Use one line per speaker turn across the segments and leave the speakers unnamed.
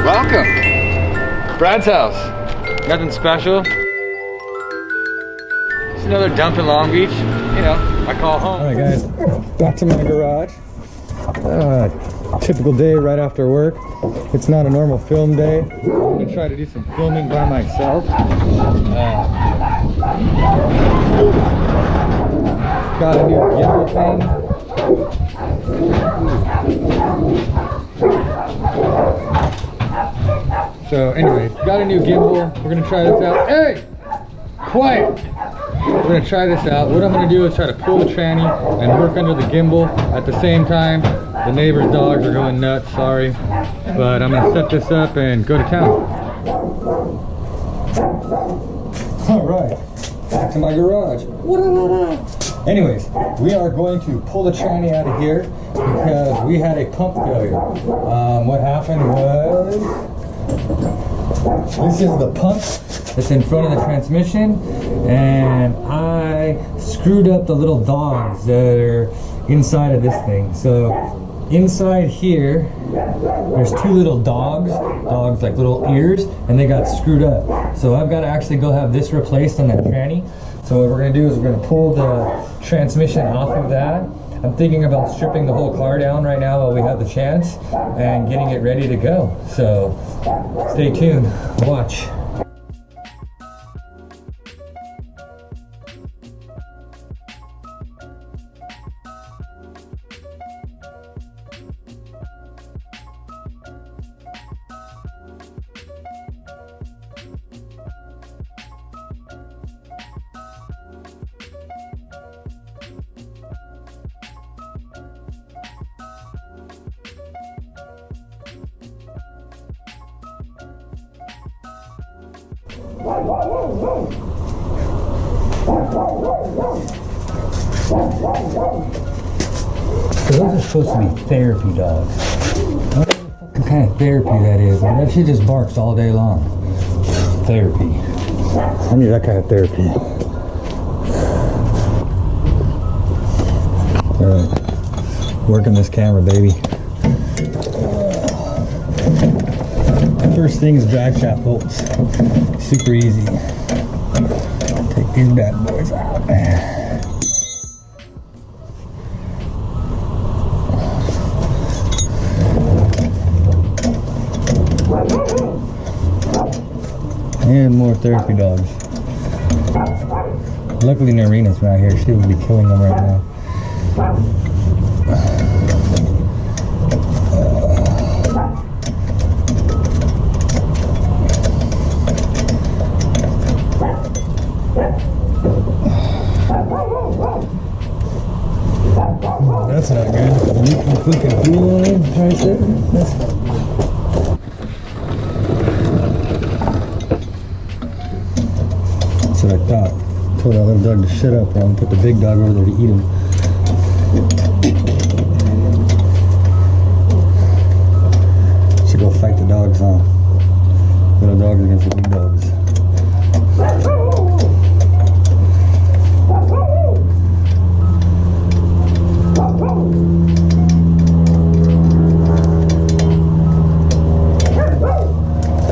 Welcome. Brad's house. Nothing special. Just another dump in Long Beach. You know, I call home. All right, guys, back to my garage. Typical day right after work. It's not a normal film day. I'm gonna try to do some filming by myself. Got a new gimbal thing. So anyway, got a new gimbal. We're gonna try this out. Hey! Quiet! We're gonna try this out. What I'm gonna do is try to pull the tranny and work under the gimbal at the same time. The neighbor's dogs are going nuts, sorry. But I'm gonna set this up and go to town. Alright, back to my garage. Anyways, we are going to pull the tranny out of here because we had a pump failure. What happened was, this is the pump that's in front of the transmission, and I screwed up the little dogs that are inside of this thing. So inside here, there's two little dogs like little ears, and they got screwed up. So I've got to actually go have this replaced on that tranny. So what we're going to do is we're going to pull the transmission off of that. I'm thinking about stripping the whole car down right now while we have the chance and getting it ready to go. So stay tuned, watch. So those are supposed to be therapy dogs. I don't know what kind of therapy that is, but that shit just barks all day long. Therapy. I need that kind of therapy. Alright. Working this camera, baby. First thing is drag shaft bolts. Super easy. Take these bad boys out. And more therapy dogs. Luckily Narina's not here. She would be killing them right now. That's not good. You can fucking fool on it. That's what I thought. Told that little dog to shut up, or I'm gonna put the big dog over there to eat him. Should go fight the dogs, huh? Little dogs against the big dogs.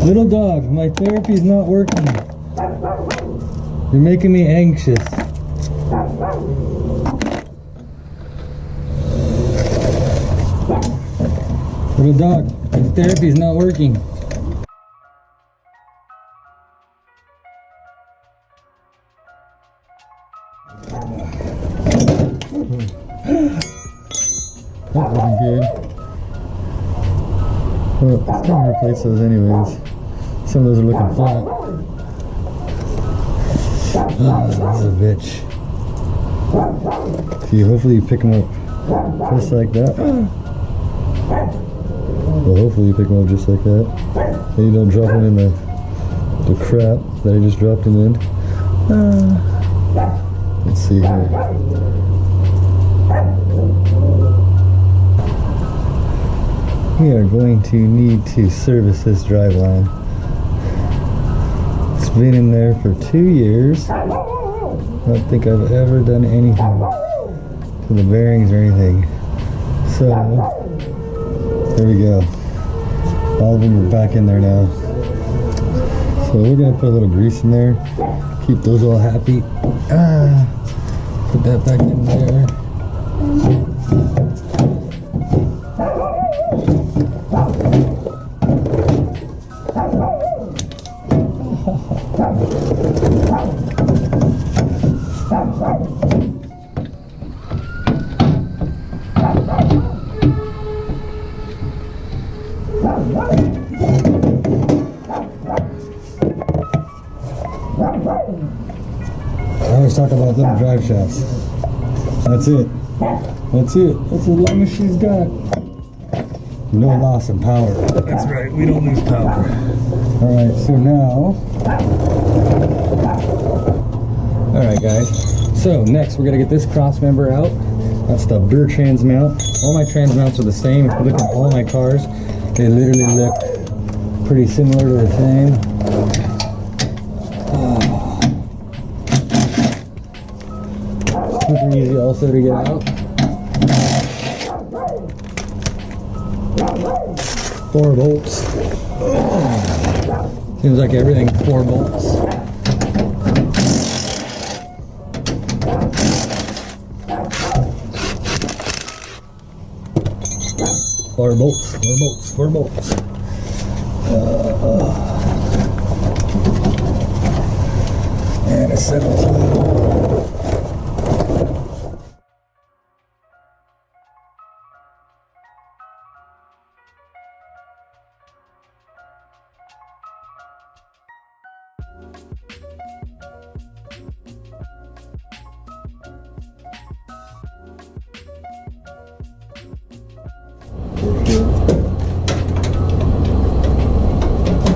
Little dog, my therapy's not working. You're making me anxious. Little dog, my therapy's not working. That wasn't good. Well, it's time to replace those anyways. Some of those are looking flat. Oh, this is a bitch. See, hopefully you pick them up just like that. Well, hopefully you pick them up just like that. And you don't drop them in the crap that I just dropped them in. Let's see here. We are going to need to service this driveline. It's been in there for 2 years. I don't think I've ever done anything to the bearings or anything. So, there we go. All of them are back in there now. So we're gonna put a little grease in there, keep those all happy. Put that back in there. I always talk about little drive shafts. That's it. That's it. That's as long as she's got. No loss in power. That's right. We don't lose power. All right. So now. All right, guys. So next, we're gonna get this cross member out. That's the rear trans mount. All my trans mounts are the same. If you look at all my cars, they literally look pretty similar to the same. Super easy also to get out. 4 bolts. Seems like everything 4 bolts. Four bolts. And a 17.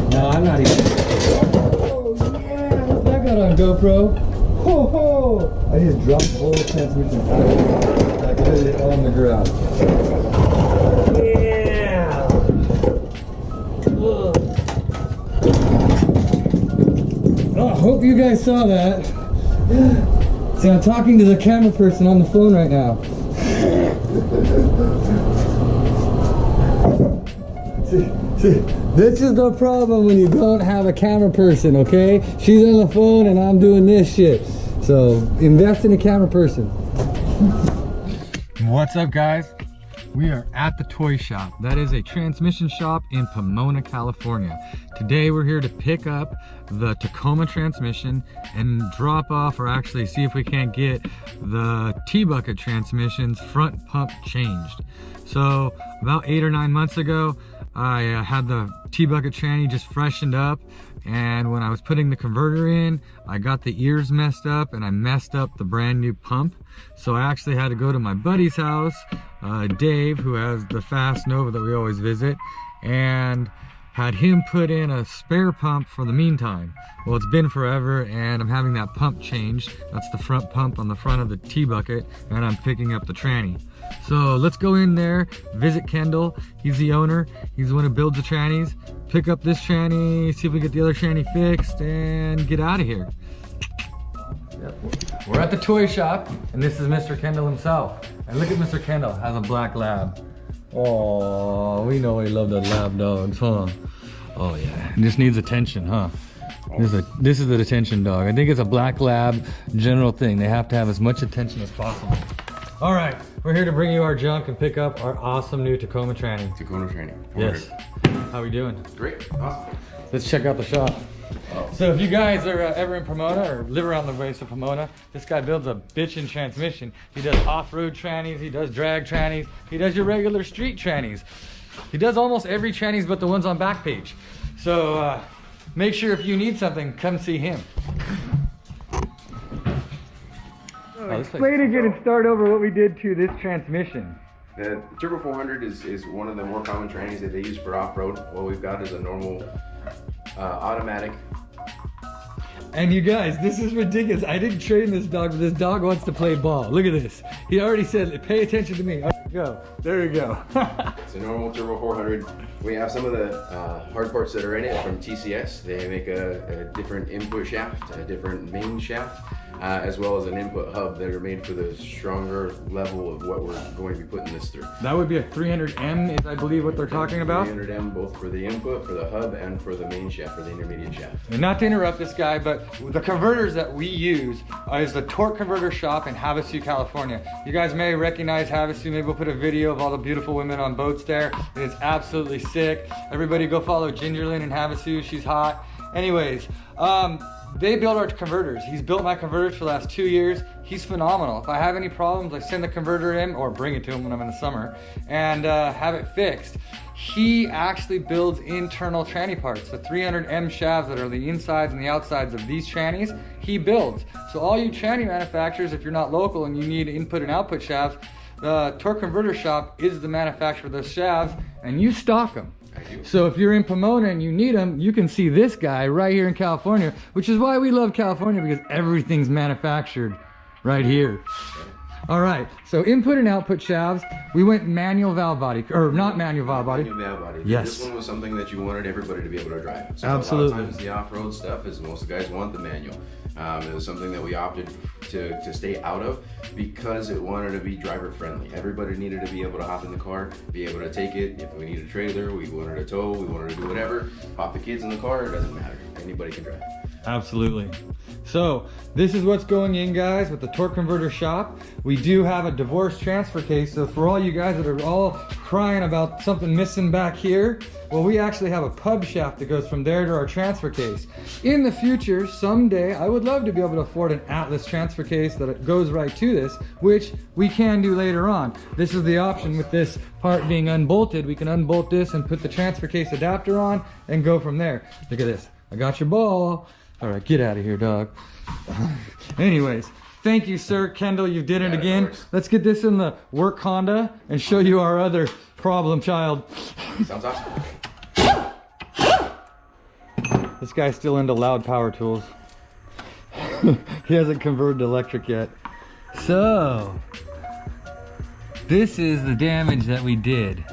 No, I'm not even. Oh yeah, what's that got on GoPro? Ho ho! I just dropped the whole transmission out. Like literally on the ground. Yeah! Oh, I hope you guys saw that. See, I'm talking to the camera person on the phone right now. See, this is the problem when you don't have a camera person, okay? She's on the phone and I'm doing this shit. So invest in a camera person. What's up, guys? We are at the toy shop. That is a transmission shop in Pomona, California. Today we're here to pick up the Tacoma transmission and drop off, or actually see if we can't get the T-bucket transmission's front pump changed. So about 8 or 9 months ago, I had the T-bucket tranny just freshened up, and when I was putting the converter in, I got the ears messed up and I messed up the brand new pump. So I actually had to go to my buddy's house, Dave, who has the Fast Nova that we always visit, and had him put in a spare pump for the meantime. Well, it's been forever and I'm having that pump changed. That's the front pump on the front of the T-bucket, and I'm picking up the tranny. So let's go in there, visit Kendall. He's the owner. He's the one who builds the trannies. Pick up this tranny, see if we get the other tranny fixed, and get out of here. Yep. We're at the toy shop, and this is Mr. Kendall himself. And look at Mr. Kendall, has a black lab. Oh, we know we love the lab dogs, huh? Oh yeah, it just needs attention, huh? This is the attention dog. I think it's a black lab general thing. They have to have as much attention as possible. All right, we're here to bring you our junk and pick up our awesome new Tacoma tranny.
Tacoma tranny.
Yes. How we doing?
Great. Awesome.
Let's check out the shop. Oh. So if you guys are ever in Pomona or live around the ways of Pomona, this guy builds a bitchin' transmission. He does off-road trannies, he does drag trannies, he does your regular street trannies. He does almost every trannies but the ones on Backpage. So make sure if you need something, come see him. Explain again and start over what we did to this transmission.
The Turbo 400 is one of the more common trannies that they use for off-road. What we've got is a normal automatic.
And you guys, this is ridiculous. I didn't train this dog, but this dog wants to play ball. Look at this. He already said, pay attention to me. Okay, go. There you go.
It's a normal Turbo 400. We have some of the hard parts that are in it from TCS. They make a different input shaft, a different main shaft. as well as an input hub that are made for the stronger level of what we're going to be putting this through.
That would be a 300M is I believe what they're talking about.
300M both for the input, for the hub, and for the main shaft, for the intermediate shaft.
And not to interrupt this guy, but the converters that we use is the Torque Converter Shop in Havasu, California. You guys may recognize Havasu. Maybe we'll put a video of all the beautiful women on boats there. It's absolutely sick. Everybody go follow Gingerlyn in Havasu. She's hot. Anyways, they build our converters. He's built my converters for the last 2 years. He's phenomenal. If I have any problems, I send the converter in or bring it to him when I'm in the summer and have it fixed. He actually builds internal tranny parts. The 300M shafts that are the insides and the outsides of these trannies, he builds. So all you tranny manufacturers, if you're not local and you need input and output shafts, the Torque Converter Shop is the manufacturer of those shafts and you stock them. So if you're in Pomona and you need them, you can see this guy right here in California, which is why we love California, because everything's manufactured right here. All right, so input and output shafts, we went manual valve body, or not manual valve body.
Manual valve body.
Yes.
This one was something that you wanted everybody to be able to drive. So
absolutely.
A lot of times the off-road stuff is most guys want the manual. It was something that we opted to stay out of because it wanted to be driver friendly. Everybody needed to be able to hop in the car, be able to take it. If we need a trailer, we wanted a tow, we wanted to do whatever. Pop the kids in the car, it doesn't matter. Anybody can drive.
Absolutely. So this is what's going in, guys, with the Torque Converter Shop. We do have a divorce transfer case. So for all you guys that are all crying about something missing back here, well, we actually have a pub shaft that goes from there to our transfer case. In the future, someday, I would love to be able to afford an Atlas transfer case that goes right to this, which we can do later on. This is the option with this part being unbolted. We can unbolt this and put the transfer case adapter on and go from there. Look at this. I got your ball. All right, get out of here, dog. Anyways, thank you, sir. Kendall, you did it again. Let's get this in the work Honda and show you our other problem child.
Sounds awesome.
This guy's still into loud power tools. He hasn't converted to electric yet. So, this is the damage that we did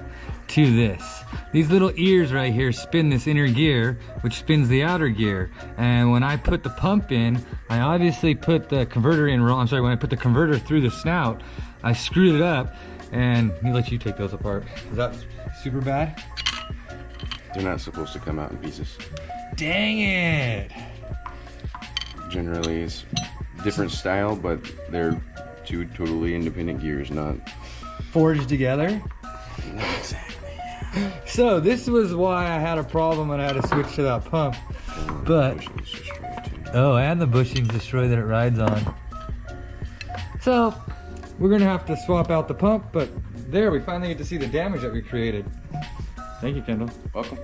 to this. These little ears right here spin this inner gear, which spins the outer gear. And when I put the pump in, I obviously put the converter in wrong. I'm sorry, when I put the converter through the snout, I screwed it up. And let me let you take those apart. Is that super bad?
They're not supposed to come out in pieces.
Dang it!
Generally, it's different style, but they're two totally independent gears, not
forged together?
Not exactly.
So this was why I had a problem when I had to switch to that pump. But oh, and the bushings destroyed that it rides on. So we're gonna have to swap out the pump, but there we finally get to see the damage that we created. Thank you, Kendall.
Welcome.